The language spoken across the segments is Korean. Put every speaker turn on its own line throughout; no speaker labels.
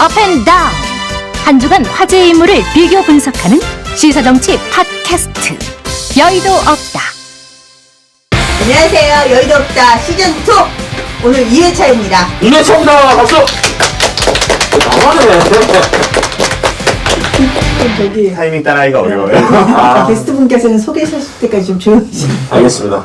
업앤다운 한 주간 화제의 인물을 비교 분석하는 시사정치 팟캐스트 여의도 없다.
안녕하세요. 여의도 없다 시즌2 오늘 2회차입니다.
2회차입니다. 박수! 나만해.
저기
타이밍 따라하기가 어려워요.
게스트분께서는 소개하실 때까지 좀 조용히 좀
알겠습니다.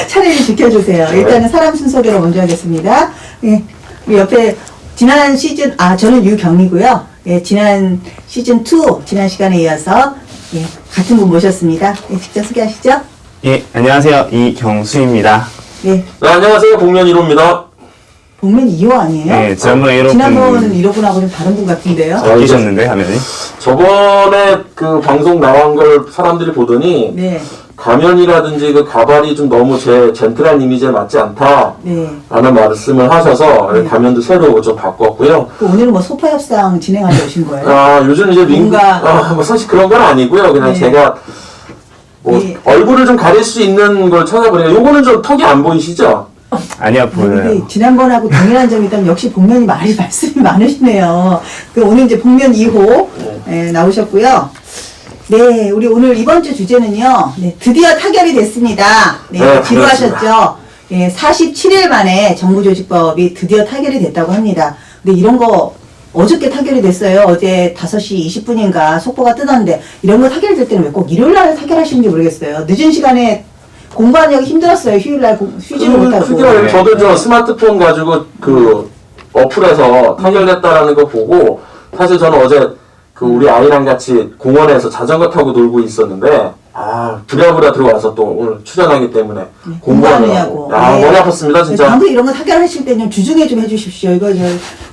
차례를 지켜주세요. 일단은 사람 순서대로 먼저 하겠습니다. 예, 우리 옆에 지난 시즌 저는 유경이고요. 예, 지난 시즌2 지난 시간에 이어서 예, 같은 분 모셨습니다. 예, 직접 소개하시죠.
예, 안녕하세요. 이경수입니다.
네,
네, 안녕하세요. 복면 1호입니다.
복면 2호 아니에요?
네, 지난번에 1호
지난번은 1호분하고 좀 다른 분 같은데요.
바뀌셨는데, 화면이?
저번에 그 방송 나온 걸 사람들이 보더니
네,
가면이라든지 그 가발이 좀 너무 제 젠틀한 이미지에 맞지 않다
네.
라는 말씀을 하셔서
네.
가면도 새로 좀 바꿨고요.
그 오늘은 뭐 소파 협상 진행하러 오신 거예요?
요즘 이제
뭔가-
뭐 사실 그런 건 아니고요. 그냥
네.
제가 뭐
네.
얼굴을 좀 가릴 수 있는 걸 찾아보니까 요거는 좀 턱이 안 보이시죠?
아니야, 보여요.
근데 지난번하고 동일한 점이 있다면 역시 복면이 말씀이 많으시네요. 그 오늘 이제 복면 2호 나오셨고요. 네, 우리 오늘 이번 주 주제는요. 네, 드디어 타결이 됐습니다. 네,
네,
지루하셨죠? 예, 47일 만에 정부조직법이 드디어 타결이 됐다고 합니다. 근데 이런 거 어저께 타결이 됐어요. 어제 5시 20분인가 속보가 뜨던데 이런 거 타결될 때는 왜 꼭 일요일 날 타결하시는지 모르겠어요. 늦은 시간에 공부하느라고 힘들었어요. 휴일날 쉬지를 못하고.
그게 아니라 저도 저 스마트폰 가지고 그 어플에서 타결됐다라는 거 보고 사실 저는 어제 그 우리 아이랑 같이 공원에서 자전거 타고 놀고 있었는데 부랴부랴 들어와서 또 오늘 출연하기 때문에 공부하느냐고.
네.
머리 아팠습니다 진짜.
방금 이런 거 타결하실 때 좀 주중에 좀 해주십시오. 이거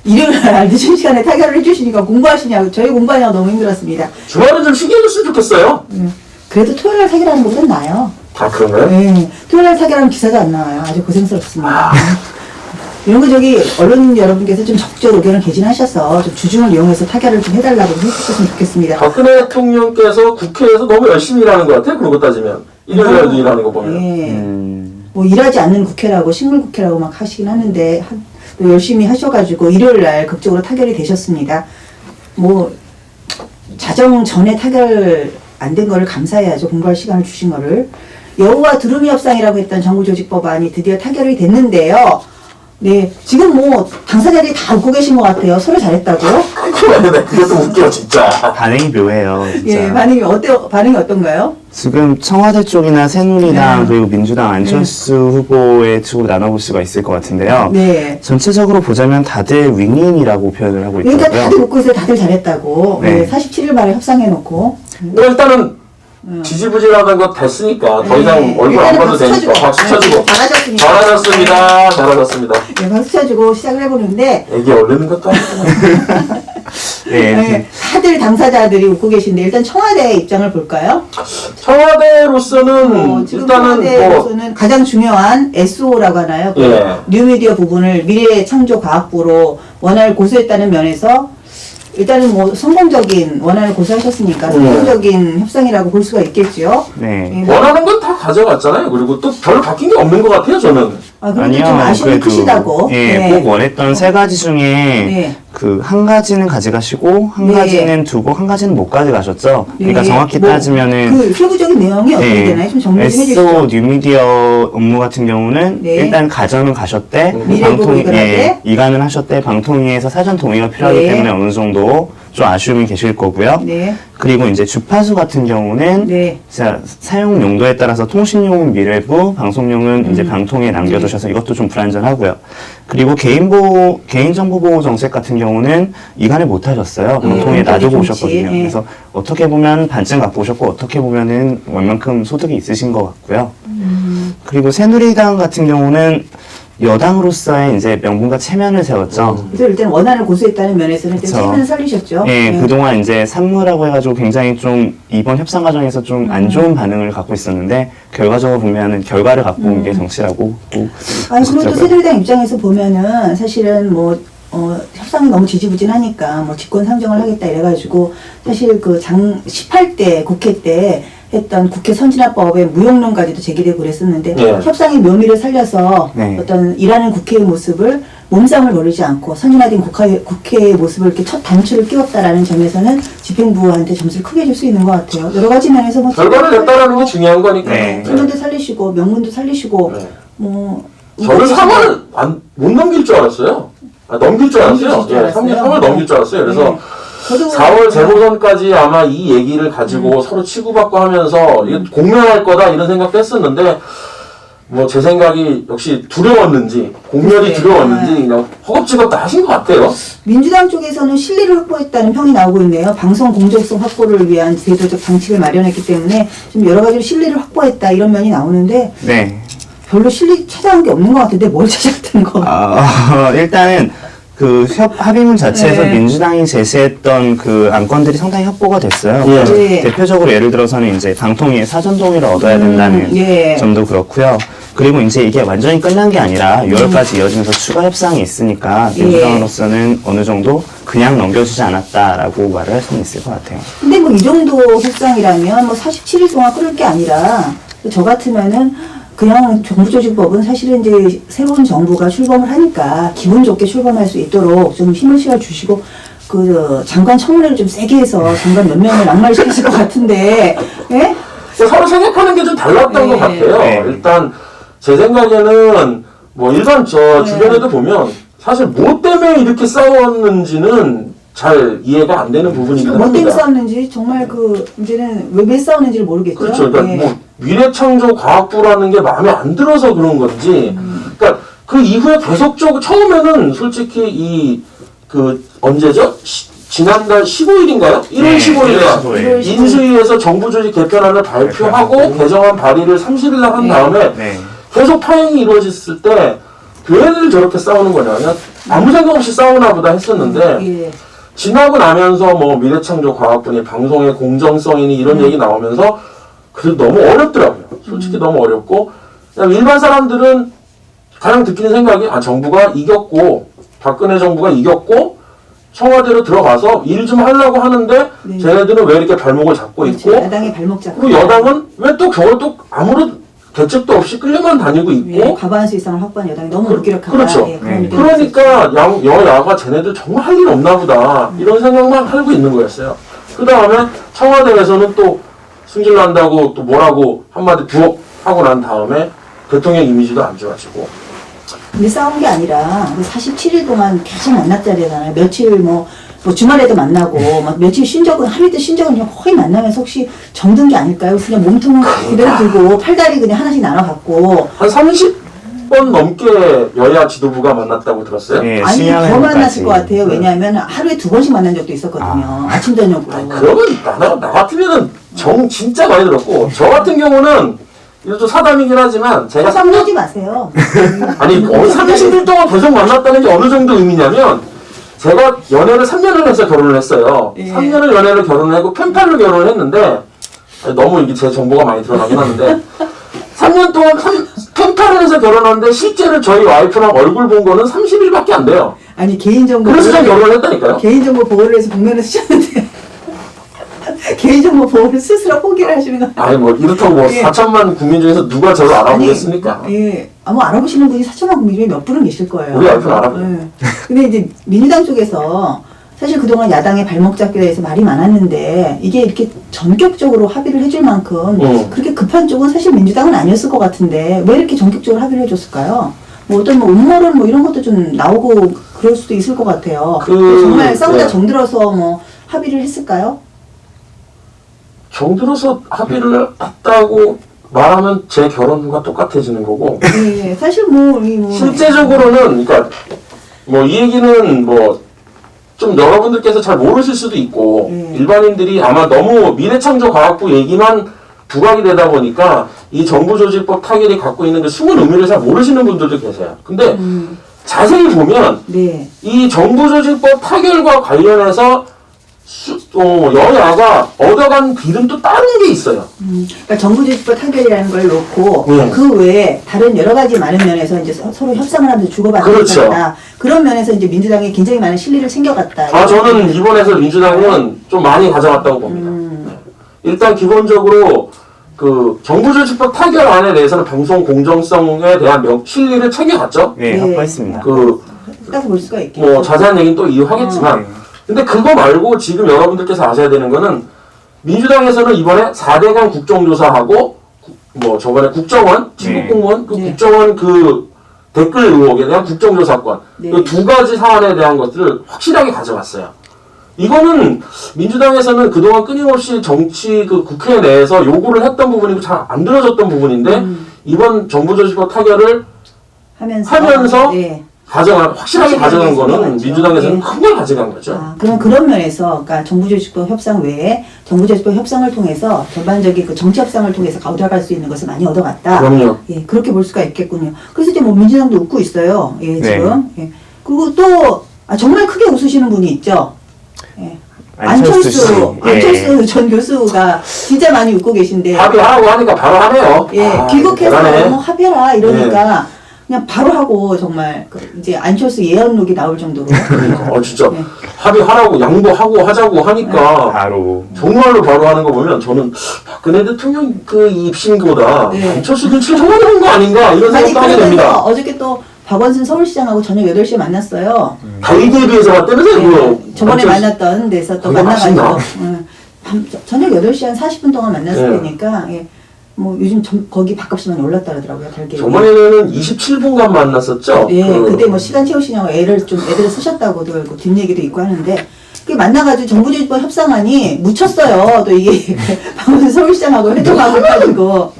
일요일 날 늦은 시간에 타결을 해주시니까 공부하시냐고 저희 공부하냐고 너무 힘들었습니다.
주말은 좀 쉬게 해줬으면 좋겠어요.
그래도 토요일 날 타결하는 것보단 나아요.
그런가요?
네. 토요일 날 타결하면 기사도 안 나와요. 아주 고생스럽습니다. 이런 거 언론 여러분께서 좀 적극적으로 의견을 개진하셔서 좀 주중을 이용해서 타결을 좀 해달라고 해주셨으면 좋겠습니다.
박근혜 대통령께서 국회에서 너무 열심히 일하는 것 같아요. 그런 거 따지면. 일요일날도 일하는 거 보면.
네. 뭐 일하지 않는 국회라고 식물국회라고 막 하시긴 하는데 또 열심히 하셔가지고 일요일 날 극적으로 타결이 되셨습니다. 뭐 자정 전에 타결 안 된 거를 감사해야죠. 공부할 시간을 주신 거를. 여우와 두루미 협상이라고 했던 정부조직법안이 드디어 타결이 됐는데요. 네, 지금 뭐 당사자들이 다 웃고 계신 것 같아요. 서로 잘했다고.
그것도 웃겨 진짜.
반응이 묘해요, 진짜.
예, 반응이 어떤가요?
지금 청와대 쪽이나 새누리당,
네.
그리고 민주당 안철수 후보의 측으로 나눠볼 수가 있을 것 같은데요.
네.
전체적으로 보자면 다들 윈윈이라고 표현을 하고 있더라고요.
그러니까 다들 웃고 있어요. 다들 잘했다고.
네.
네. 47일 만에 협상해놓고.
뭐 일단은 지지부진하던 거 됐으니까 더 이상
네.
얼굴 안
일단은
봐도 되니까 박수 쳐주고.
잘하셨습니다.
잘하셨습니다. 잘하셨습니다.
네, 박수 쳐주고 시작을 해보는데
애기 얼르는 것도 아니고.
네.
네, 다들 당사자들이 웃고 계신데 일단 청와대 입장을 볼까요?
청와대로서는
지금
일단은 뭐
청와대로서는 가장 중요한 SO라고 하나요? 그
예.
뉴미디어 부분을 미래창조과학부로 원안을 고수했다는 면에서 일단은 뭐 성공적인 원안을 고수하셨으니까 성공적인 협상이라고 볼 수가 있겠죠.
네.
원하는 건 다 가져갔잖아요. 그리고 또 별로 바뀐 게 없는 것 같아요. 저는.
그런데 좀 아쉬움이 크시다고.
예,
네.
꼭 원했던 세 가지 중에
네.
그 한 가지는 가져가시고 한
네.
가지는 두고 한 가지는 못 가져가셨죠. 그러니까
네.
정확히
뭐
따지면은
그 세부적인 내용이 어떻게 되나요? 좀 정리 좀
SO
해주시죠.
뉴미디어 업무 같은 경우는
네.
일단 가전은 가셨대,
미래보고 이관하되?
이관은 하셨대, 방통위에서 사전 동의가 필요하기
네.
때문에 어느 정도 좀 아쉬움이 계실 거고요.
네.
그리고 이제 주파수 같은 경우는
네.
사용 용도에 따라서 통신용은 미래부, 방송용은 이제 방통위에 남겨두셔서 이것도 좀 불안전하고요. 그리고 개인정보보호 정책 같은 경우는 이관을 못 하셨어요. 방통위에 놔두고
좋지.
오셨거든요.
예.
그래서 어떻게 보면 반증 갖고 오셨고 어떻게 보면은 웬만큼 소득이 있으신 것 같고요. 그리고 새누리당 같은 경우는 여당으로서의 이제 명분과 체면을 세웠죠.
그래서 일단 원안을 고수했다는 면에서는 일단
그쵸.
체면을 살리셨죠.
예, 그동안 이제 산무라고 해가지고 굉장히 좀 이번 협상 과정에서 좀 안 좋은 반응을 갖고 있었는데 결과적으로 보면은 결과를 갖고 온 게 정치라고 보고
아니, 그리고 또
있었더라고요.
새누리당 입장에서 보면은 사실은 뭐 협상이 너무 지지부진하니까 뭐 직권 상정을 하겠다 이래가지고 사실 그 18대 국회 때 했던 국회 선진화법의 무용론까지도 제기되고 그랬었는데
네.
협상의 묘미를 살려서
네.
어떤 일하는 국회의 모습을 몸싸움을 벌이지 않고 선진화된 국회의 모습을 이렇게 첫 단추를 끼웠다라는 점에서는 집행부한테 점수를 크게 줄 수 있는 것 같아요. 여러 가지 면에서 뭐
결과를 냈다라는 게 중요한 거니까.
네.
신문도 살리시고 명문도 살리시고
네.
뭐
저는 상을 못 넘길 줄 알았어요. 넘길 줄 알았어요.
넘길 줄
예,
알았어요.
상을 넘길 줄 알았어요. 그래서
네. 저도
4월 재보선까지 아마 이 얘기를 가지고 서로 치고받고 하면서 이게 공멸할 거다 이런 생각도 했었는데 뭐 제 생각이 역시 두려웠는지 공멸이
네.
두려웠는지 그냥 허겁지겁 다 하신 것 같아요.
민주당 쪽에서는 실리를 확보했다는 평이 나오고 있네요. 방송 공정성 확보를 위한 제도적 장치를 마련했기 때문에 좀 여러 가지로 실리를 확보했다 이런 면이 나오는데
네.
별로 실리 찾아온 게 없는 것 같은데 뭘 찾았던 거?
일단은 그 합의문 자체에서
네.
민주당이 제시했던 그 안건들이 상당히 확보가 됐어요.
예.
네.
대표적으로 예를 들어서는 이제 방통위의 사전 동의를 얻어야 된다는
예.
점도 그렇고요. 그리고 이제 이게 완전히 끝난 게 아니라 6월까지 이어지면서 추가 협상이 있으니까
예.
민주당으로서는 어느 정도 그냥 넘겨주지 않았다라고 말을 할 수는 있을 것 같아요.
근데 뭐 이 정도 협상이라면 뭐 47일 동안 끌을 게 아니라 저 같으면은 그냥 정부조직법은 사실은 이제 새로운 정부가 출범을 하니까 기분 좋게 출범할 수 있도록 좀 힘을 실어 주시고 그 장관 청문회를 좀 세게 해서 장관 몇 명을 낙마시켰을 것 같은데, 예?
서로 생각하는 게 좀 달랐던
네.
것 같아요.
네.
일단 제 생각에는 뭐 일반 저 주변에도 보면 사실 뭐 때문에 이렇게 싸웠는지는 잘 이해가 안 되는 부분이긴
뭐 때문에
합니다.
싸웠는지 정말 그 이제는 왜 싸우는지를 모르겠죠.
그렇죠. 그러니까
예.
뭐 미래창조과학부라는 게 마음에 안 들어서 그런 건지, 그러니까 그 이후에 계속적으로 처음에는 솔직히 그 언제죠? 지난달 15일인가요? 1월
네,
15일에
15일.
인수위에서 정부조직 개편안을 발표하고
발표하고
개정안 발의를 30일 날 한
네.
다음에
네.
계속 파행이 이루어졌을 때 왜 저렇게 싸우는 거냐, 그냥 아무 생각 없이 싸우나 보다 했었는데
예.
지나고 나면서 뭐 미래창조과학부니 방송의 공정성이니 이런 얘기 나오면서 그래도 너무 어렵더라고요. 솔직히 너무 어렵고 그냥 일반 사람들은 가장 듣기는 생각이 정부가 이겼고 박근혜 정부가 이겼고 청와대로 들어가서 일 좀 하려고 하는데
네.
쟤네들은 왜 이렇게 발목을 잡고
그렇죠.
있고
야당의 발목 잡고
그리고 여당은 왜 또 저걸 또 아무런 대책도 없이 끌려만 다니고 있고
예, 과반수 이상을 확보한 여당이 너무 무기력하다.
그렇죠.
예, 그런
네.
의견이
그러니까 여야가 쟤네들 정말 할 일 없나 보다 이런 생각만 하고 있는 거였어요. 그 다음에 청와대에서는 또 승질난다고 또 뭐라고 한마디 부엌 하고 난 다음에 대통령 이미지도 안 좋아지고
근데 싸운 게 아니라 47일 동안 계속 만났잖아요. 며칠 뭐 주말에도 만나고 막 며칠 쉰 적은 하루 이틀 쉰 적은 그냥 거의 만나면서 혹시 정든 게 아닐까요? 그냥 몸통은 그대로 들고 팔다리 그냥 하나씩 나눠 갖고
한 30번 넘게 여야 지도부가 만났다고 들었어요.
예,
아니
심야
더
회의까지.
만났을 것 같아요. 왜냐하면 하루에 2번씩 만난 적도 있었거든요. 아침 저녁으로.
아니, 그러면 나 같으면은 정 진짜 많이 들었고 저 같은 경우는 이것도 사담이긴 하지만 제가 3년
싸우지 마세요.
아니 30일 동안 계속 만났다는 게 어느 정도 의미냐면 제가 연애를 3년을 해서 결혼을 했어요.
예.
3년을 연애를 결혼을 하고 펜팔로 결혼을 했는데 너무 이게 제 정보가 많이 들어가긴 하는데 3년 동안 펜팔을 해서 결혼하는데 실제로 저희 와이프랑 얼굴 본 거는 30일밖에 안 돼요.
아니 개인정보
그래서 제가 결혼을 했다니까요.
개인정보 보호를 해서 국면에 쓰셨는데 개인정보 보호를 스스로 포기를 하시는 거
아니 뭐 이렇다고 뭐
예.
4천만 국민 중에서 누가 저를 알아보겠습니까?
예. 뭐 알아보시는 분이 4천만 국민 중에 몇 분은 계실 거예요.
우리 와이프는 알아보죠.
예. 근데 이제 민주당 쪽에서 사실 그동안 야당의 발목 잡기에 대해서 말이 많았는데 이게 이렇게 전격적으로 합의를 해줄 만큼 그렇게 급한 쪽은 사실 민주당은 아니었을 것 같은데 왜 이렇게 전격적으로 합의를 해줬을까요? 뭐 어떤 뭐 음모론 뭐 이런 것도 좀 나오고 그럴 수도 있을 것 같아요. 정말 싸우다
네.
정들어서 뭐 합의를 했을까요?
정들어서 합의를 했다고 말하면 제 결혼과 똑같아지는 거고
예, 사실 뭐
실제적으로는 그러니까 뭐 이 얘기는 뭐 좀 여러분들께서 잘 모르실 수도 있고 일반인들이 아마 너무 미래창조과학부 얘기만 부각이 되다 보니까 이 정부조직법 타결이 갖고 있는 그 숨은 의미를 잘 모르시는 분들도 계세요. 근데 자세히 보면
네.
이 정부조직법 타결과 관련해서 여야가 얻어간 빌은 또 다른 게 있어요.
그러니까 정부조직법 타결이라는 걸 놓고
네.
그 외에 다른 여러 가지 많은 면에서 이제 서로 협상을 하면서 주고받는
그렇죠.
거다. 그런 면에서 이제 민주당이 굉장히 많은 실리를 챙겨갔다.
저는 이번에서 민주당은 좀 많이 가져갔다고 봅니다. 네. 일단 기본적으로 그 정부조직법 타결안에 대해서는 방송 공정성에 대한 실리를 챙겨갔죠.
네,
네.
확보했습니다.
그
따서 볼 수가 있겠죠.
뭐 자세한 얘기는 또 이유하겠지만 근데 그거 말고 지금 여러분들께서 아셔야 되는 거는 민주당에서는 이번에 4대강 국정조사하고 뭐 저번에 국정원, 친국공무원, 그
네.
국정원 그 댓글 의혹에 대한 국정조사권
네.
그 두 가지 사안에 대한 것들을 확실하게 가져갔어요. 이거는 민주당에서는 그동안 끊임없이 정치 그 국회 내에서 요구를 했던 부분이고 잘 안 들어졌던 부분인데 이번 정부조직법 타결을 하면서
네.
확실하게 가져간 거는
맞죠.
민주당에서는
예.
크게 가져간 거죠.
그럼 그런 면에서, 그러니까 정부조직법 협상 외에 정부조직법 협상을 통해서 전반적인 그 정치 협상을 통해서 얻어갈 수 있는 것을 많이 얻어갔다.
그럼요.
예, 그렇게 볼 수가 있겠군요. 그래서 이제 뭐 민주당도 웃고 있어요. 예,
네.
지금. 예. 그리고 또 정말 크게 웃으시는 분이 있죠. 예.
안철수 씨.
안철수 전 교수가 진짜 많이 웃고 계신데.
합의하라고 하니까 바로 하네요.
예,
아,
귀국해서
대단해.
뭐 합의라 이러니까 그냥 바로 하고 정말 이제 안철수 예언록이 나올 정도로.
그러니까 진짜
네.
합의하라고 양보하고 하자고 하니까
바로
정말로 바로 하는 거 보면 저는 박근혜 대통령 그 입신보다
네.
안철수 눈치를 정말 하는 거 아닌가 이런
아니
생각도 하게
그러면서
됩니다.
어저께 또 박원순 서울시장하고 저녁 8시에 만났어요.
다이대에 비해서 봤다면서요? 그거.
저번에
안철수-
만났던 데서 또
거기
만나가지고
맛있나?
저녁 8시 한 40분 동안 만났을
네.
테니까 예. 뭐 요즘 거기 밥값이 많이 올랐다 그러더라고요. 달걀이.
저번에는 27분간 만났었죠?
예, 그때 뭐 시간 채우시냐고 애들을 쓰셨다고도 그러고 뒷얘기도 있고 하는데 그 만나가지고 정부조직법 협상안이 묻혔어요. 또 이게 박원순 서울시장하고 회동하고 해가지고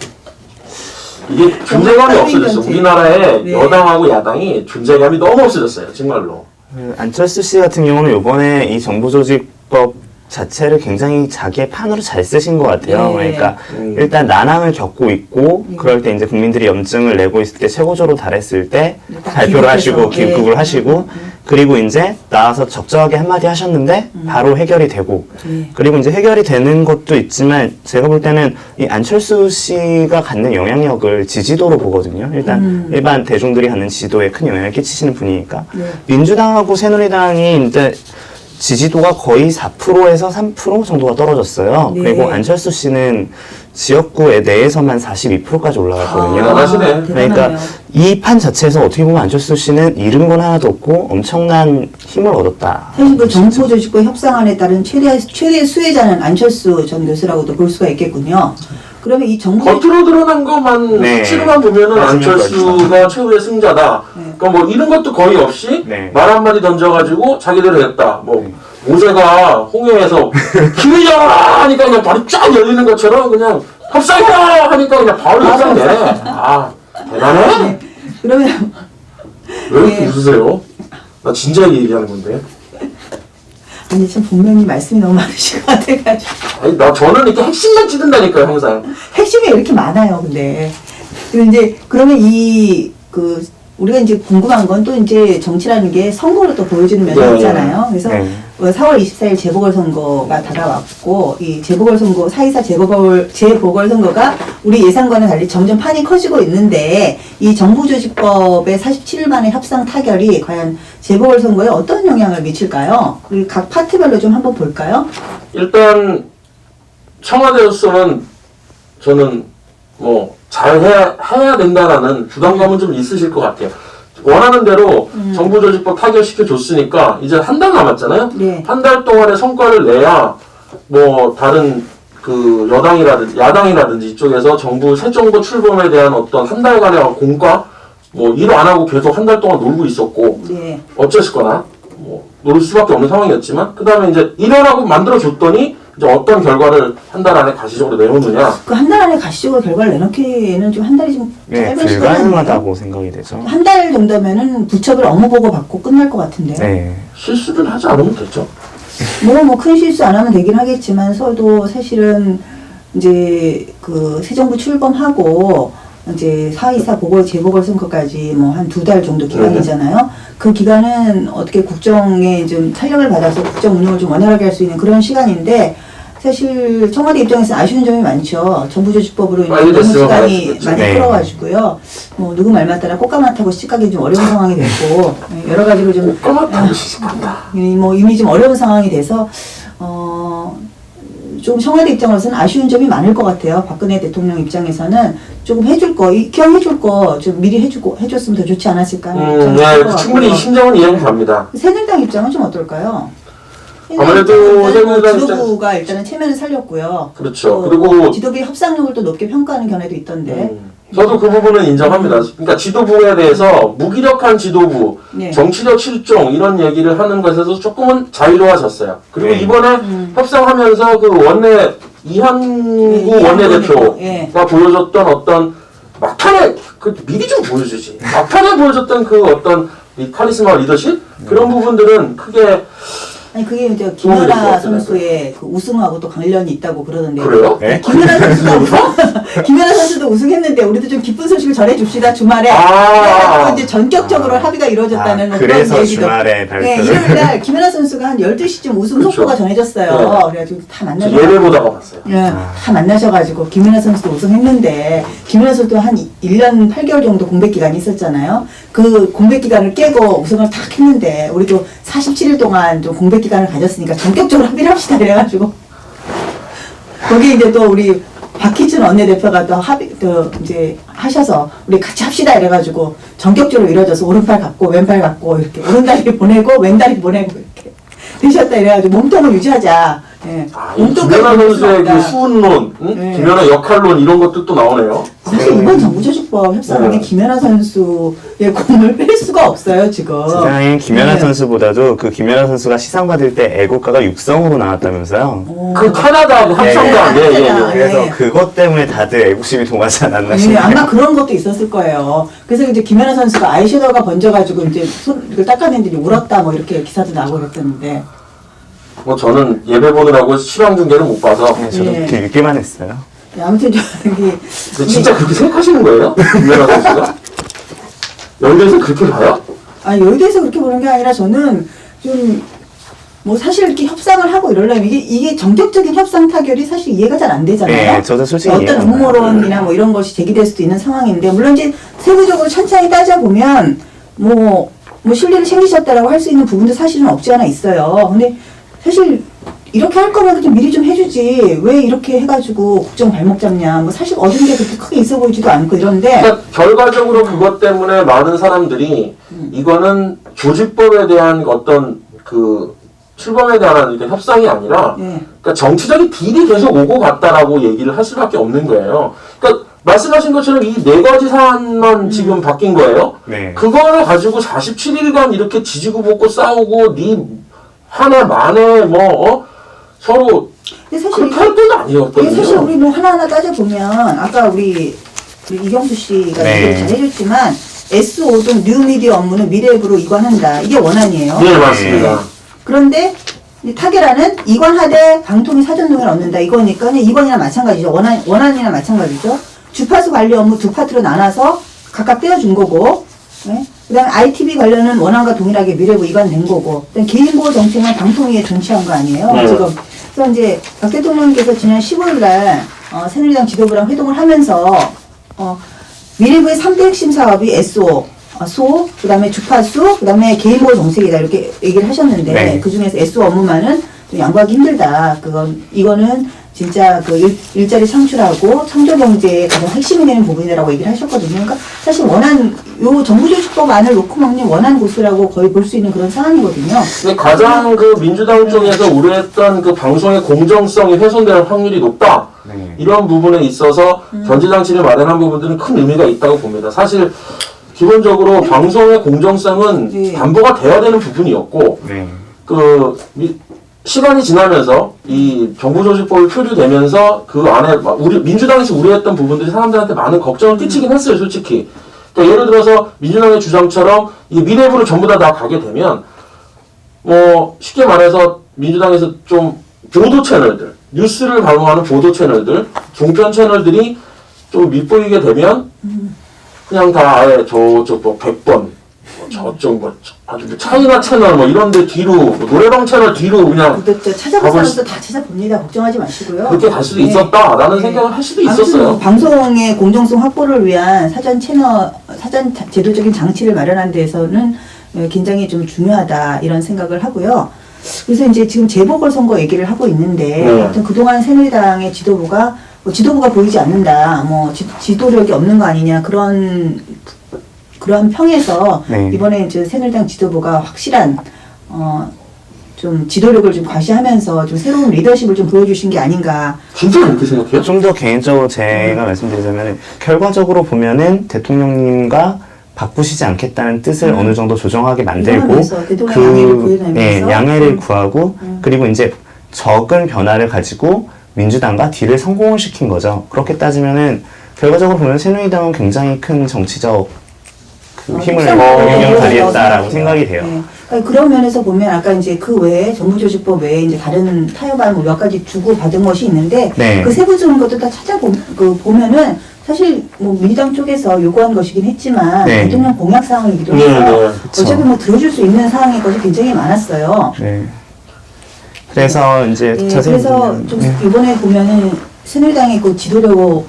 이게 존재감이
정말
없어졌어.
정치.
우리나라의
네.
여당하고 야당이 존재감이 너무 없어졌어요. 정말로.
안철수 씨 같은 경우는 이번에 이 정부조직법 자체를 굉장히 자기의 판으로 잘 쓰신 것 같아요.
네.
그러니까 일단 난항을 겪고 있고
네.
그럴 때 이제 국민들이 염증을 내고 있을 때 최고조로 달했을 때
네, 딱
발표를 하시고
귀국해서.
귀국을
네.
하시고 그리고 이제 나와서 적절하게 한마디 하셨는데 바로 해결이 되고
네.
그리고 이제 해결이 되는 것도 있지만 제가 볼 때는 이 안철수 씨가 갖는 영향력을 지지도로 보거든요. 일단 일반 대중들이 갖는 지도에 큰 영향을 끼치시는 분이니까
네.
민주당하고 새누리당이 이제 지지도가 거의 4%에서 3% 정도가 떨어졌어요.
네.
그리고 안철수 씨는 지역구에 내에서만 42%까지 올라갔거든요.
대단하시네.
그러니까
대단하네요.
이 판 자체에서 어떻게 보면 안철수 씨는 잃은 건 하나도 없고 엄청난 힘을 얻었다.
사실 그 정부조직법 협상안에 따른 최대 수혜자는 안철수 전 교수라고도 볼 수가 있겠군요. 그러면 이 정부
겉으로 드러난 것만
네.
수치로만 보면은
맞습니다.
안철수가 최후의 승자다.
네.
그러니까 뭐 이런 것도 거의 없이
네.
말 한마디 던져가지고 자기대로 했다. 뭐 모세가 홍해에서 길을 열어라 하니까 그냥 발이 쫙 열리는 것처럼 그냥 협상해라 하니까 그냥 바로 협상해. 아 대단해.
그러면
왜 이렇게
네.
웃으세요? 나 진지하게 얘기하는 건데.
아니 참 분명히 말씀이 너무 많으신 것 같아가지고
아니 저는 이렇게 핵심만 찌든다니까요 항상.
핵심이 이렇게 많아요. 근데 이제 그러면 우리가 이제 궁금한 건 또 이제 정치라는 게 선거로 또 보여주는 면이
네.
있잖아요. 그래서
네.
4월 24일 재보궐선거가 다가왔고 이 재보궐선거 4.24 재보궐선거가 우리 예상과는 달리 점점 판이 커지고 있는데 이 정부조직법의 47일 만의 협상 타결이 과연 재보궐선거에 어떤 영향을 미칠까요? 우리 각 파트별로 좀 한번 볼까요?
일단 청와대로서는 저는 뭐 해야 된다라는 부담감은 좀 있으실 것 같아요. 원하는 대로 정부조직법 타결시켜 줬으니까 이제 한 달 남았잖아요.
네.
한 달 동안의 성과를 내야 뭐 다른 그 야당이라든지 이쪽에서 새 정부 출범에 대한 어떤 한 달간의 공과 뭐 일 안 하고 계속 한 달 동안 놀고 있었고
네.
어쨌거나 뭐 놀 수밖에 없는 상황이었지만 그 다음에 이제 일하라고 만들어 줬더니 이제 어떤 결과를 한 달 안에 가시적으로 내놓느냐.
그 한 달 안에 가시적으로 결과를 내놓기에는 좀 한 달이 좀
네,
짧은 시간이 아니에요?
불가능하다고 생각이 되죠.
한 달 정도면은 부처별 업무 보고 받고 끝날 것 같은데요.
네.
실수를 하지 않으면 되죠.
뭐 큰 실수 안 하면 되긴 하겠지만 서도 사실은 이제 그 새 정부 출범하고 이제 4.24 재보궐선거까지 뭐 한 2달 정도 기간이잖아요. 그 기간은 어떻게 국정에 좀 탄력을 받아서 국정 운영을 좀 원활하게 할 수 있는 그런 시간인데 사실 청와대 입장에서는 아쉬운 점이 많죠. 정부조직법으로 인해
빨리
너무
됐으면
시간이
좋겠죠.
많이
네.
끌어가지고요. 뭐 누구 말만 따라 꽃가마 타고 시작하기 좀 어려운 상황이 됐고 여러 가지로 좀
까맣다고 시식한다.
뭐 이미 좀 어려운 상황이 돼서 좀 청와대 입장으로서는 아쉬운 점이 많을 것 같아요. 박근혜 대통령 입장에서는 조금 해줄 거, 기왕 해줄 거 좀 미리 해줬으면 더 좋지 않았을까 하는
네, 충분히 심정은 이해가 갑니다.
새누리당 입장은 좀 어떨까요?
아무래도 새누리당
지도부가 일단은 체면을 살렸고요.
그렇죠.
또
그리고
지도부의 협상력을 또 높게 평가하는 견해도 있던데.
저도 그 부분은 인정합니다. 그러니까 지도부에 대해서 무기력한 지도부,
네.
정치적 실종 이런 얘기를 하는 것에서 조금은 자유로워졌어요. 그리고
네.
이번에 협상하면서 그 원내 이한구
예,
원내대표가
예.
보여줬던 어떤 막판에 그 미리 좀 보여주지. 막판에 보여줬던 그 어떤 이 카리스마 리더십 그런 부분들은 크게
아니 그게 이제
도움이 될것
김연아
같아요.
선수의 그 우승하고 또 관련이 있다고 그러던데.
그래요?
네?
김연아 선수도 김연아 선수도 우승했는데 우리도 좀 기쁜 소식을 전해줍시다 주말에. 그래가지고 이제 전격적으로 합의가 이루어졌다는
그래서
그런 얘기도.
주말에
네,
발표를.
일요일날 김연아 선수가 한 12시쯤 우승
그렇죠.
속보가 전해졌어요.
네.
그래가지고 다
저
만나서.
예배 보다가 봤어요.
예, 다 만나셔가지고 김연아 선수도 우승했는데 김연아 선수도 한 1년 8개월 정도 공백 기간이 있었잖아요. 그 공백 기간을 깨고 우승을 탁 했는데 우리도 47일 동안 좀 공백 기간을 가졌으니까 전격적으로 합의를 합시다 이래가지고 거기 이제 또 우리 박희준 원내대표가 또 이제 하셔서 우리 같이 합시다 이래가지고 전격적으로 이루어져서 오른팔 갖고 왼팔 갖고 이렇게 오른다리 보내고 왼다리 보내고 이렇게 되셨다 이래가지고 몸통을 유지하자. 예.
이 김연아 선수의 그 수운론,
네.
김연아 역할론 이런 것도 또 나오네요.
사실 이번 정부조직법 협상안에
네.
김연아 선수의 공을 뺄 수가 없어요 지금.
세상에 김연아
네.
선수보다도 그 김연아 선수가 시상 받을 때 애국가가 육성으로 나왔다면서요.
오.
그 캐나다 합성단,
네,
예, 예,
캐나다.
예.
그래서
네.
그것 때문에 다들 애국심이 동하지 않았나
네,
싶네요.
아마 그런 것도 있었을 거예요. 그래서 이제 김연아 선수가 아이섀도우가 번져가지고 이제 손을 닦았는데 울었다 뭐 이렇게 기사도 나오고 그랬었는데.
뭐 저는 예배 보느라고 실황 중계를 못 봐서.
네, 저도
예.
이렇게 읽기만 했어요.
네, 아무튼 저기
근데 진짜 그렇게 생각하시는 거예요? 김연아 선수가? 연대에서 그렇게 봐요?
여의도에서 그렇게 보는 게 아니라 저는 좀 뭐 사실 이렇게 협상을 하고 이러려면 이게 정격적인 협상 타결이 사실 이해가 잘 안 되잖아요.
네, 저도 솔직히
어떤
이해가 안
음모론이나 뭐 이런 것이 제기될 수도 있는 상황인데 물론 이제 세부적으로 천천히 따져보면 뭐 실리를 챙기셨다라고 할 수 있는 부분도 사실은 없지 않아 있어요. 근데 사실 이렇게 할 거면 그냥 미리 좀 해주지 왜 이렇게 해가지고 국정 발목 잡냐 뭐 사실 얻은 게 그렇게 크게 있어 보이지도 않고 이런데
그러니까 결과적으로 그것 때문에 많은 사람들이 이거는 조직법에 대한 어떤 그 출범에 대한 이렇게 협상이 아니라
예.
그러니까 정치적인 딜이 계속 오고 갔다라고 얘기를 할 수밖에 없는 거예요. 그러니까 말씀하신 것처럼 이 네 가지 사안만 지금 바뀐 거예요.
네.
그거를 가지고 47일간 이렇게 지지고 볶고 싸우고 니 하나 만에 서로
근데 사실
그렇게 할 때는 아니었거든요.
사실 우리 뭐 하나하나 따져보면 아까 우리 이경수 씨가
네.
얘기를 잘 해줬지만 SO든 뉴미디어 업무는 미래앱으로 이관한다. 이게 원안이에요.
네, 맞습니다.
그런데 이 타결안은 이관하되 방통위 사전동의를 얻는다. 이거니까 그냥 이건이나 마찬가지죠. 원안이나 마찬가지죠. 주파수 관리 업무 두 파트로 나눠서 각각 떼어준 거고 네? 그 다음에 ITV 관련은 원안과 동일하게 미래부 이관된 거고 그다음에 개인보호 정책은 방통위에 존치한 거 아니에요.
네.
지금 그래서 이제 박 대통령께서 지난 15일 날 새누리당 지도부랑 회동을 하면서 미래부의 3대 핵심 사업이 SO, 그 다음에 주파수, 그 다음에 개인보호 정책이다 이렇게 얘기를 하셨는데
네.
그 중에서 SO 업무만은 좀 양보하기 힘들다. 이거는 진짜 그 일자리 창출하고 창조경제의 가장 핵심이 되는 부분이라고 얘기를 하셨거든요. 그러니까 사실 요 정부조직법안을 놓고 먹는 원한 고수라고 거의 볼 수 있는 그런 상황이거든요.
근데 가장 그 민주당 쪽에서 우려했던 그 방송의 공정성이 훼손될 확률이 높다.
네.
이런 부분에 있어서 견제장치를 마련한 부분들은 큰 의미가 있다고 봅니다. 사실 기본적으로 방송의 공정성은
네.
담보가 돼야 되는 부분이었고
네.
시간이 지나면서 이 정부조직법이 표류되면서 그 안에 우리 민주당에서 우려했던 부분들이 사람들한테 많은 걱정을 끼치긴 했어요, 솔직히. 그러니까 예를 들어서 민주당의 주장처럼 이 미래부를 전부 다 가게 되면 쉽게 말해서 민주당에서 좀 보도 채널들, 뉴스를 방송하는 보도 채널들, 종편 채널들이 좀 밑보이게 되면 그냥 다 아예 저쪽 100번 저쪽 아주 차이나 채널 이런 데 뒤로 노래방 채널 뒤로 그냥
구독자 찾아볼 사람도 다 찾아봅니다. 걱정하지 마시고요.
그렇게 갈 수도
네.
있었다라는
네.
생각을 할 수도
아무튼
있었어요.
뭐 방송의 공정성 확보를 위한 사전 제도적인 장치를 마련한 데에서는 굉장히 좀 중요하다 이런 생각을 하고요. 그래서 이제 지금 재보궐선거 얘기를 하고 있는데,
네.
아무튼 그동안 새누리당의 지도부가 뭐 지도부가 보이지 않는다, 뭐 지도력이 없는 거 아니냐, 그런 평에서
네.
이번에 이제 새누리당 지도부가 확실한 좀 지도력을 좀 과시하면서 좀 새로운 리더십을 좀 보여주신 게 아닌가.
진짜 그렇게 생각해요?
좀 더 개인적으로 제가 말씀드리자면 결과적으로 보면은 대통령님과 바꾸시지 않겠다는 뜻을 어느 정도 조정하게 만들고
보여내면서, 대통령 양해를 보여내면서.
양해를 구하고 그리고 이제 적은 변화를 가지고 민주당과 딜을 성공을 시킨 거죠. 그렇게 따지면은 결과적으로 보면 새누리당은 굉장히 큰 정치적 그 힘을 영향을 발휘했다라고 생각이 돼요.
네. 그러니까 그런 면에서 보면 아까 이제 그 외에 정부조직법 외에 이제 다른 타협안 뭐 몇 가지 주고 받은 것이 있는데
네.
그 세부적인 것도 다 보면은 사실 뭐 민주당 쪽에서 요구한 것이긴 했지만
네.
대통령 공약 사항이기도
네,
해서
네.
어차피 뭐 들어줄 수 있는 사항의 것이 굉장히 많았어요.
네. 그래서 이제
예,
자세히
그래서
보면,
좀
네.
이번에 보면은 새누리당의 그 지도력을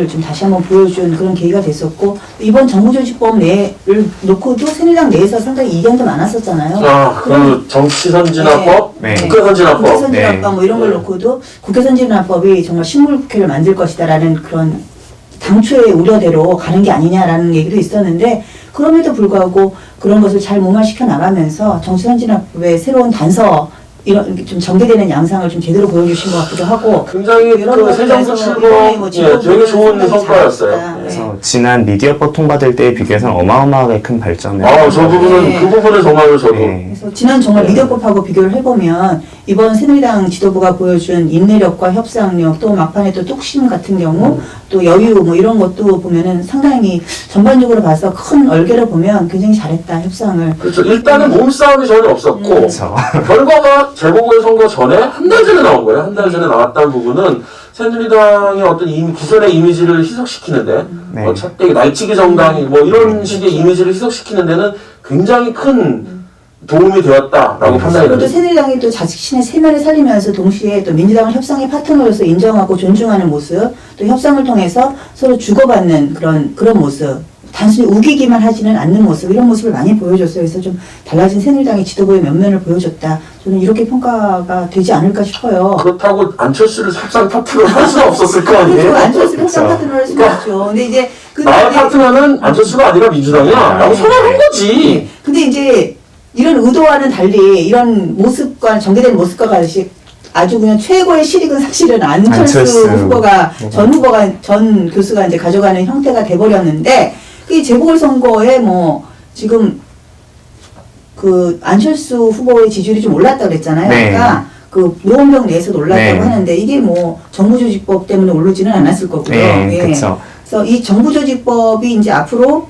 좀 다시 한번 보여준 그런 계기가 됐었고 이번 정부조직법 내를 놓고도 새누리당 내에서 상당히 이견도 많았었잖아요.
그 정치선진화법,
네.
국회선진화법.
국회선진화법
네.
뭐 이런 걸
네.
놓고도 국회선진화법이 정말 식물국회를 만들 것이다라는 그런 당초의 우려대로 가는 게 아니냐라는 얘기도 있었는데 그럼에도 불구하고 그런 것을 잘 무마시켜 나가면서 정치선진화법의 새로운 단서 이런 좀 전개되는 양상을 좀 제대로 보여주신 것 같기도 하고
굉장히
여러
그
가지
새 정부
면에서
출범
이번에 뭐
되게 좋은
상당히
성과였어요.
잘했다.
네.
그래서 지난 미디어법 통과될 때에 비교해서는 어마어마하게 큰 발전을
저 부분은
네.
그 부분은 정말로 저도
네.
그래서 지난 정말 리더법하고 비교를 해보면 이번 새누리당 지도부가 보여준 인내력과 협상력 또 막판에 또 뚝심 같은 경우 또 여유 뭐 이런 것도 보면은 상당히 전반적으로 봐서 큰 얼개로 보면 굉장히 잘했다 협상을.
그렇죠. 일단은 몸싸움이 전혀 없었고
그렇죠.
결과가 재보궐선거 전에 한 달 전에 나온 거예요. 한 달 전에 나왔다는 부분은 새누리당의 어떤 기존의 이미지를 희석시키는데
네.
차떼기 날치기 정당이 뭐 이런 식의 이미지를 희석시키는 데는 굉장히 큰 도움이 되었다라고 판단이
그리고 또
됩니다.
새누리당이 또 자신의 세면을 살리면서 동시에 또 민주당을 협상의 파트너로서 인정하고 존중하는 모습, 또 협상을 통해서 서로 주고받는 그런 모습, 단순히 우기기만 하지는 않는 모습, 이런 모습을 많이 보여줬어요. 그래서 좀 달라진 새누리당의 지도부의 면면을 보여줬다. 저는 이렇게 평가가 되지 않을까 싶어요.
그렇다고 안철수를 협상 파트너로 할 수는 없었을 거
그렇죠.
아니에요?
안철수를 협상 파트너를 할 수는 없죠. 근데 이제
나의 파트너는 안철수가 아니라 민주당이야 라고 선언한 거지.
근데 이제 이런 의도와는 달리 이런 모습과 전개된 모습과 같이 아주 그냥 최고의 실익은 사실은 안철수 후보가 전 교수가 이제 가져가는 형태가 돼버렸는데 그 재보궐선거에 뭐 지금 그 안철수 후보의 지지율이 좀 올랐다 그랬잖아요.
네.
그러니까 그 노원병 내에서도 올랐다고
네.
하는데 이게 뭐 정부조직법 때문에 오르지는 않았을 거고요.
네,
예.
그렇죠.
그래서 이 정부조직법이 이제 앞으로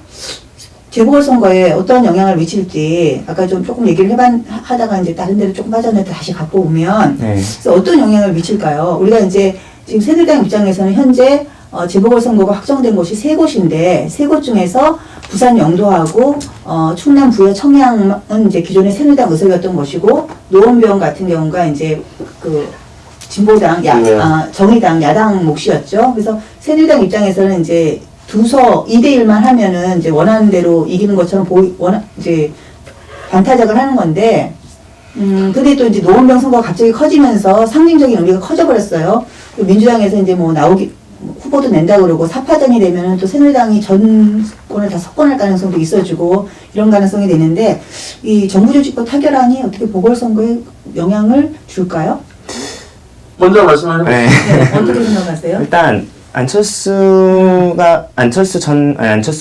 재보궐선거에 어떤 영향을 미칠지 아까 좀 조금 얘기를 하다가 이제 다른 데로 조금 빠졌는데 다시 갖고 오면
네.
그래서 어떤 영향을 미칠까요? 우리가 이제 지금 새누리당 입장에서는 현재 재보궐선거가 확정된 곳이 3곳인데 3곳 중에서 부산 영도하고 충남 부여 청양은 이제 기존의 새누리당 의석이었던 것이고 노원병 같은 경우가 이제 그 진보당 정의당 야당 몫이었죠. 그래서 새누리당 입장에서는 이제 두서 2대1만 하면은 이제 원하는 대로 이기는 것처럼 이제 반타작을 하는 건데, 근데 또 이제 노원병 선거가 갑자기 커지면서 상징적인 의미가 커져버렸어요. 민주당에서 이제 뭐 후보도 낸다 그러고 사파전이 되면은 또 새누리당이 전권을 다 석권할 가능성도 있어지고 이런 가능성이 되는데 이 정부조직법 타결안이 어떻게 보궐선거에 영향을 줄까요?
먼저 말씀을 해보세요.
네.
네, 어떻게 생각하세요?
일단 안철수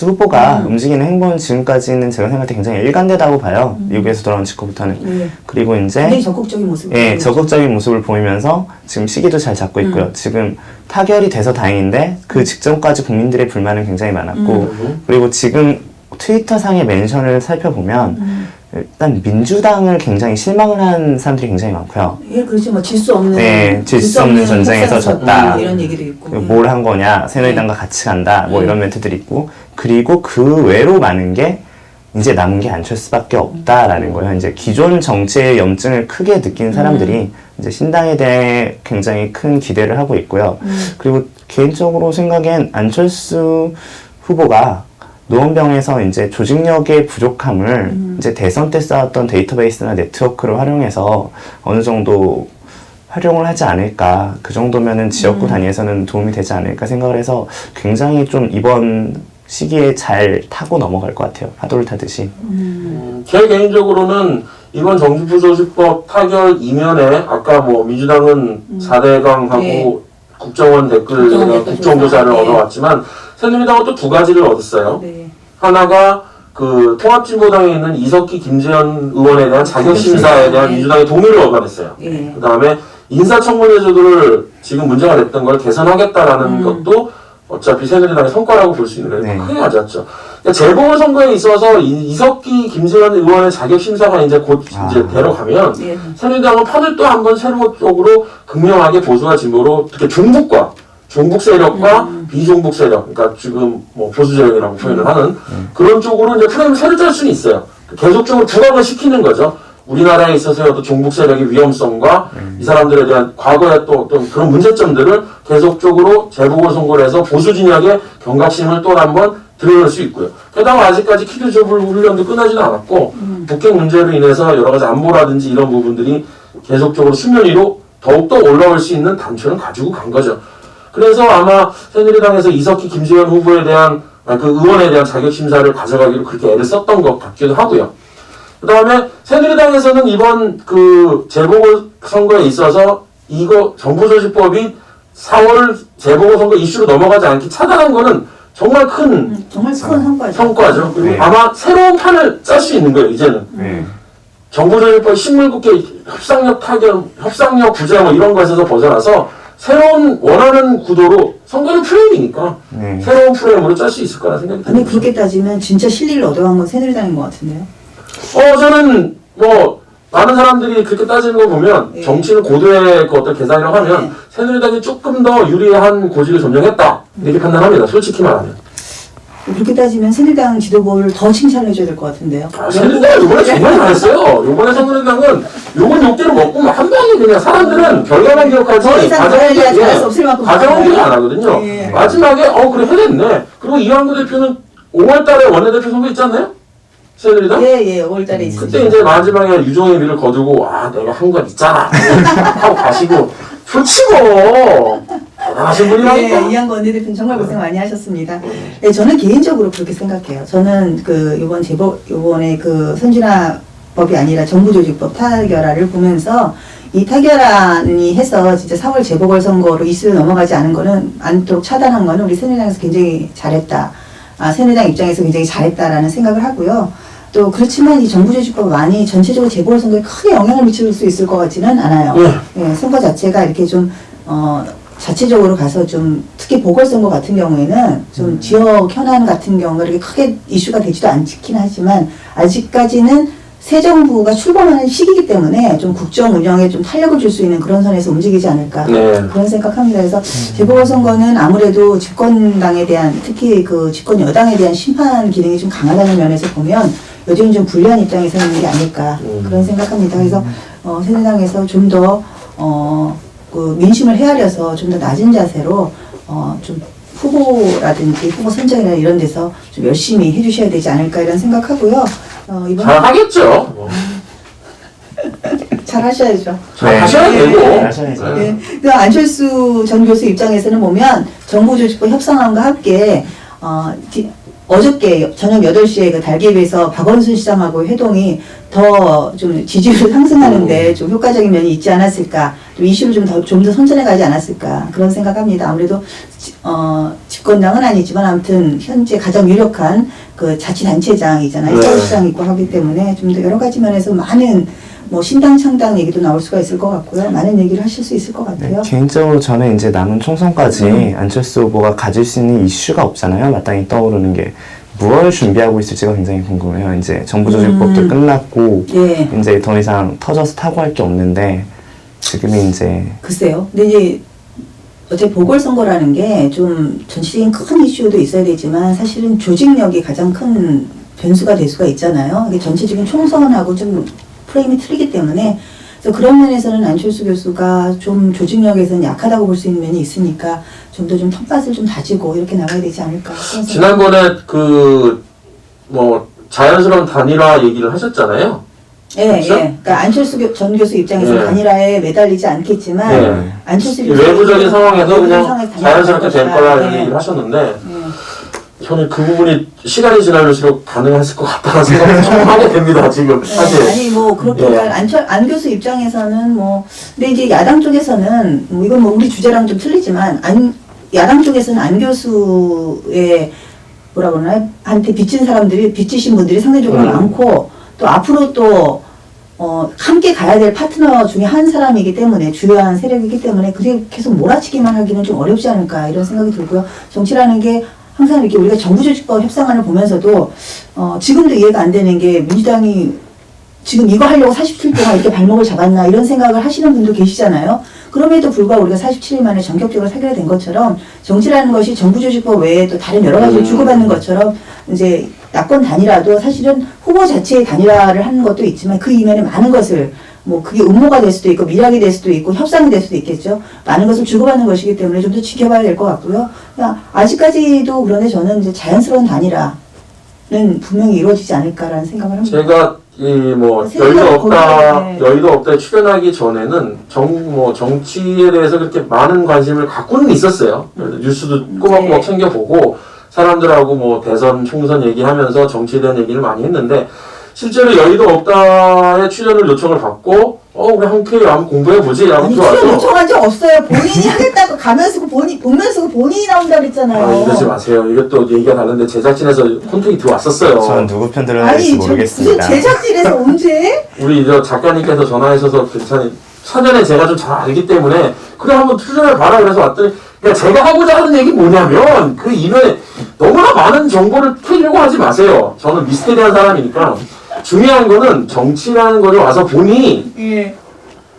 후보가 움직이는 행보는 지금까지는 제가 생각할 때 굉장히 일관되다고 봐요. 미국에서 돌아온 직후부터는.
네.
그리고 이제
굉장히 적극적인 모습.
예, 적극적인 모습을 보이면서 지금 시기도 잘 잡고 있고요. 지금 타결이 돼서 다행인데 그 직전까지 국민들의 불만은 굉장히 많았고 그리고 지금 트위터상의 멘션을 살펴보면 일단 민주당을 굉장히 실망을 한 사람들이 굉장히 많고요.
예, 그렇죠. 뭐 질 수 없는
네, 질수 없는 전쟁에서 졌다.
이런 얘기도 있고.
뭘 한 거냐, 새누리당과 같이 간다, 뭐 이런 멘트들이 있고, 그리고 그 외로 많은 게 이제 남은 게 안철수밖에 없다라는 거예요. 이제 기존 정치의 염증을 크게 느낀 사람들이 이제 신당에 대해 굉장히 큰 기대를 하고 있고요. 그리고 개인적으로 생각엔 안철수 후보가 노원병에서 이제 조직력의 부족함을 이제 대선 때 쌓았던 데이터베이스나 네트워크를 활용해서 어느 정도 활용을 하지 않을까. 그 정도면은 지역구 단위에서는 도움이 되지 않을까 생각을 해서 굉장히 좀 이번 시기에 잘 타고 넘어갈 것 같아요. 파도를 타듯이.
제 개인적으로는 이번 정부조직법 타결 이면에 아까 뭐 민주당은 4대강하고
네.
국정원 댓글 국정조사를
네.
얻어왔지만 새누리당은 또 두 가지를 얻었어요.
네.
하나가 그 통합진보당에 있는 이석기 김재현 의원에 대한 자격심사에 대한
네.
민주당의 동의를 얻어냈어요.
네.
그 다음에 인사청문회 제도를 지금 문제가 됐던 걸 개선하겠다라는 것도 어차피 새누리당의 성과라고 볼 수 있는 거예요.
네.
크게 가져왔죠. 그러니까 재보궐선거에 있어서 이석기 김재현 의원의 자격심사가 이제 곧 이제 데려가면
네.
새누리당은 판을 또 한번 새로쪽으로 극명하게 보수와 진보로 특히 종북 세력과 비종북 세력, 그러니까 지금 뭐 보수 세력이라고 표현을 하는 그런 쪽으로 이제 프레임을 새로 짤 수는 있어요. 계속적으로 부각을 시키는 거죠. 우리나라에 있어서의 어떤 종북 세력의 위험성과 이 사람들에 대한 과거의 또 어떤 그런 문제점들을 계속적으로 재보궐선거를 해서 보수 진영의 경각심을 또 한번 드러낼 수 있고요. 게다가 아직까지 키드 조블 훈련도 끝나지도 않았고 북핵 문제로 인해서 여러 가지 안보라든지 이런 부분들이 계속적으로 수면 위로 더욱더 올라올 수 있는 단초는 가지고 간 거죠. 그래서 아마 새누리당에서 이석기 김재현 후보에 대한 그 의원에 대한 자격심사를 가져가기로 그렇게 애를 썼던 것 같기도 하고요. 그 다음에 새누리당에서는 이번 그 재보궐선거에 있어서 이거 정부조직법이 4월 재보궐선거 이슈로 넘어가지 않게 차단한 거는 정말 큰
정말 큰 성과죠.
성과죠. 그리고
네.
아마 새로운 판을 짤 수 있는 거예요, 이제는.
네.
정부조직법 식물국회 협상력 타결, 협상력 구제 뭐 이런 것에서 벗어나서 새로운 원하는 구도로 선거는 프레임이니까
네.
새로운 프레임으로 짤 수 있을 거라 생각이
아니
듭니다.
그렇게 따지면 진짜 실리를 얻어간 건 새누리당인 것 같은데요.
저는 뭐 많은 사람들이 그렇게 따지는 거 보면
예.
정치는 고도의 그 어떤 계산이라고 하면
예.
새누리당이 조금 더 유리한 고지를 점령했다 이렇게 판단합니다. 솔직히 말하면.
그렇게 따지면 새누리당 지도부를 더 칭찬해줘야 될 것 같은데요.
새누리당 이번에 정말 잘했어요. 이번에 새누리당은 요번 욕대로 먹고 한 방에 그냥 사람들은 결과만 기억하지
더 이상 잘할 수 없을 만큼
과정은 기억 안 하거든요.
예.
마지막에 그래 해냈네. 그리고 이완구 대표는 5월달에 원내대표 선거 있지 않나요? 새누리당?
예, 5월달에 있으죠.
그때 이제 마지막에 유종의 미를 거두고 내가 한 건 있잖아 하고 가시고 좋지 뭐 대단하신 분이라니까.
네, 이한건 원내대표는 정말 고생 많이 하셨습니다. 네, 저는 개인적으로 그렇게 생각해요. 저는 이번에 그 선진화법이 아니라 정부조직법 타결안을 보면서 이 타결안이 해서 진짜 4월 재보궐선거로 이슈를 넘어가지 않도록 차단한 거는 우리 새누리당에서 굉장히 잘했다. 새누리당 입장에서 굉장히 잘했다라는 생각을 하고요. 또 그렇지만 이 정부조직법안이 전체적으로 재보궐선거에 크게 영향을 미칠 수 있을 것 같지는 않아요. 예, 선거 자체가 이렇게 좀 자체적으로 가서 좀 특히 보궐선거 같은 경우에는 좀 지역 현안 같은 경우가 이렇게 크게 이슈가 되지도 않긴 하지만 아직까지는 새 정부가 출범하는 시기이기 때문에 좀 국정 운영에 좀 탄력을 줄 수 있는 그런 선에서 움직이지 않을까 그런 생각합니다. 그래서 재보궐선거는 아무래도 집권당에 대한 특히 그 집권 여당에 대한 심판 기능이 좀 강하다는 면에서 보면 요즘 좀 불리한 입장에 서 있는 게 아닐까 그런 생각합니다. 그래서 새누리당에서 좀 더 그 민심을 헤아려서 좀 더 낮은 자세로 좀 후보라든지 후보 선정이나 이런 데서 좀 열심히 해주셔야 되지 않을까 이런 생각하고요.
잘 하겠죠.
잘 하셔야죠.
잘 하셔야
네.
되고.
하셔야죠.
네. 그 안철수 전 교수 입장에서는 보면 정부조직법 협상안과 함께 어저께 저녁 8시에 그 달기에서 박원순 시장하고 회동이 더 좀 지지율을 상승하는데 좀 효과적인 면이 있지 않았을까, 좀 이슈를 좀 더 선전해 가지 않았을까 그런 생각합니다. 아무래도 집권당은 아니지만 아무튼 현재 가장 유력한 그 자치단체장이잖아요.
네.
서울시장 있고 하기 때문에 좀 더 여러 가지 면에서 많은 뭐 신당 창당 얘기도 나올 수가 있을 것 같고요. 많은 얘기를 하실 수 있을 것 같아요.
개인적으로 저는 이제 남은 총선까지 안철수 후보가 가질 수 있는 이슈가 없잖아요. 마땅히 떠오르는 게. 무엇을 준비하고 있을지가 굉장히 궁금해요. 이제 정부조직법도 끝났고,
예.
이제 더 이상 터져서 타고 할 게 없는데, 지금이 이제.
글쎄요. 근데 이제 어차피 보궐선거라는 게 좀 전체적인 큰 이슈도 있어야 되지만 사실은 조직력이 가장 큰 변수가 될 수가 있잖아요. 이게 전체적인 총선하고 좀 프레임이 틀리기 때문에 그래서 그런 면에서는 안철수 교수가 좀 조직력에서는 약하다고 볼 수 있는 면이 있으니까 좀 더 좀 텃밭을 좀 다지고 이렇게 나가야 되지 않을까. 그런 생각이
지난번에 그 뭐 자연스러운 단일화 얘기를 하셨잖아요.
예,
그렇죠?
예. 그러니까 안철수 전 교수 입장에서
예.
단일화에 매달리지 않겠지만
예.
안철수
이 외부적인 상황에서
외부적인
그냥
상황에서 단일화가
자연스럽게 될 거라 이런
예.
얘기를 하셨는데
예.
저는 그 부분이 시간이 지날수록 가능했을 것 같다는 생각을 좀 하게 됩니다. 지금 사실.
네, 아니 뭐 그렇게
예.
안 교수 입장에서는 뭐 근데 이제 야당 쪽에서는 뭐 이건 뭐 우리 주제랑 좀 틀리지만 야당 쪽에서는 안 교수의 뭐라 그러나 한테 빚지신 분들이 상대적으로 많고 또 앞으로 또 함께 가야 될 파트너 중에 한 사람이기 때문에 주요한 세력이기 때문에 그게 계속 몰아치기만 하기는 좀 어렵지 않을까 이런 생각이 들고요. 정치라는 게 항상 이렇게 우리가 정부조직법 협상안을 보면서도 지금도 이해가 안 되는 게 민주당이 지금 이거 하려고 47일 동안 이렇게 발목을 잡았나 이런 생각을 하시는 분도 계시잖아요. 그럼에도 불구하고 우리가 47일 만에 전격적으로 타결된 것처럼 정치라는 것이 정부조직법 외에 또 다른 여러 가지를 주고받는 것처럼 이제 야권 단일화도 사실은 후보 자체의 단일화를 하는 것도 있지만 그 이면에 많은 것을 뭐 그게 음모가 될 수도 있고 미락이 될 수도 있고 협상이 될 수도 있겠죠. 많은 것을 주고받는 것이기 때문에 좀 더 지켜봐야 될 것 같고요. 그냥 아직까지도 그런데 저는 이제 자연스러운 단일화는 분명히 이루어지지 않을까라는 생각을 합니다.
제가 이 뭐 여의도 없다에 출연하기 전에는 정치에 대해서 그렇게 많은 관심을 갖고는 있었어요. 뉴스도 꼬박꼬박 챙겨보고 사람들하고 뭐 대선 총선 얘기하면서 정치에 대한 얘기를 많이 했는데 실제로 여의도 없다에 출연을 요청을 받고 우리 함께 한번 공부해보지 라고
아니
들어와서
출연 요청한 적 없어요. 본인이 하겠다고 가면 쓰고 보면 쓰고 본인이 나온다고 그랬잖아요.
이러지 마세요. 이게 또 얘기가 다른데 제작진에서 콘택이 들어왔었어요.
저는 누구 편 들어야 할지
무슨
모르겠습니다.
제작진에서 언제?
우리 저 작가님께서 전화하셔서 괜찮이 사전에 제가 좀 잘 알기 때문에 그래 한번 출연을 봐라 그래서 왔더니 그러니까 제가 하고자 하는 얘기 뭐냐면 그 이면에 너무나 많은 정보를 캐려고 하지 마세요. 저는 미스테리한 사람이니까 중요한 거는 정치라는 거를 와서 보니
예.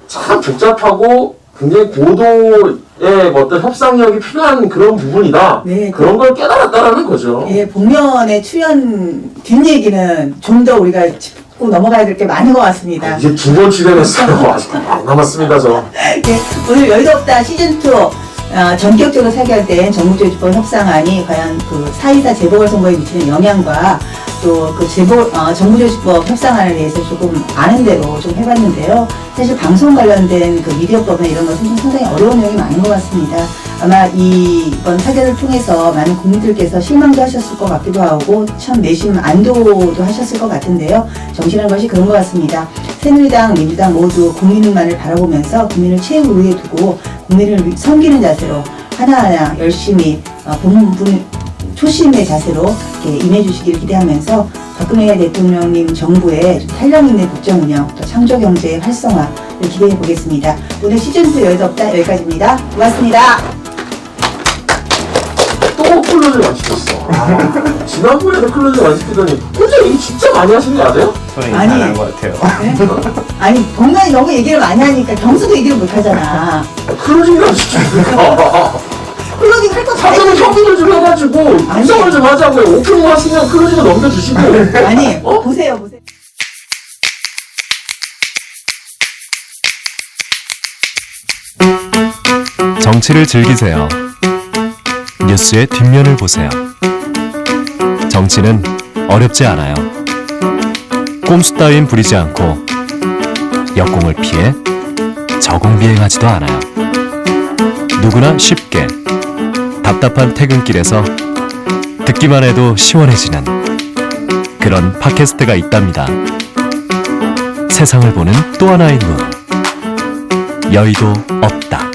참 복잡하고 굉장히 고도의 어떤 협상력이 필요한 그런 부분이다.
네,
그런 걸 깨달았다라는 거죠.
예, 복면의 출연 뒷얘기는 좀 더 우리가 짚고 넘어가야 될 게 많은 것 같습니다.
이제 2번 출연했어요. 아직 많이 남았습니다, 저.
예, 오늘 여의도 없다 시즌2 전격적으로 타결된 정부조직법 협상안이 과연 그 4.24 재보궐선거에 미치는 영향과 또 그 정부조직법 협상안에 대해서 조금 아는 대로 좀 해봤는데요. 사실 방송 관련된 그 미디어법이나 이런 것은 좀 상당히 어려운 내용이 많은 것 같습니다. 아마 이번 타결을 통해서 많은 국민들께서 실망도 하셨을 것 같기도 하고 참 내심 안도도 하셨을 것 같은데요. 정치라는 것이 그런 것 같습니다. 새누리당, 민주당 모두 국민만을 바라보면서 국민을 최우위에 두고 국민을 섬기는 자세로 하나하나 열심히 초심의 자세로 이렇게 임해주시기를 기대하면서 박근혜 대통령님 정부의 좀 탄력 있는 국정 운영, 또 창조 경제의 활성화를 기대해 보겠습니다. 오늘 시즌2 여의도 없다 여기까지입니다. 고맙습니다.
또 클로즈를 안 시켰어. 지난번에도 클로즈를 안 시키더니 혼자 얘기 진짜 많이 하시는 거 아세요?
저는
아니.
이상한 것 같아요.
네? 아니 동면이 너무 얘기를 많이 하니까 경수도 얘기를 못 하잖아.
클로징을 안 시키니까.
클로징 할 거 다
사전에
했는데.
협의를 좀 해가지고 구성을 좀 하자고요. 오픈을 하시면 클로징을 넘겨주시고.
아니 보세요.
정치를 즐기세요. 뉴스의 뒷면을 보세요. 정치는 어렵지 않아요. 꼼수 따윈 부리지 않고 역공을 피해 저공비행하지도 않아요. 누구나 쉽게 답답한 퇴근길에서 듣기만 해도 시원해지는 그런 팟캐스트가 있답니다. 세상을 보는 또 하나의 눈. 여의도 없다.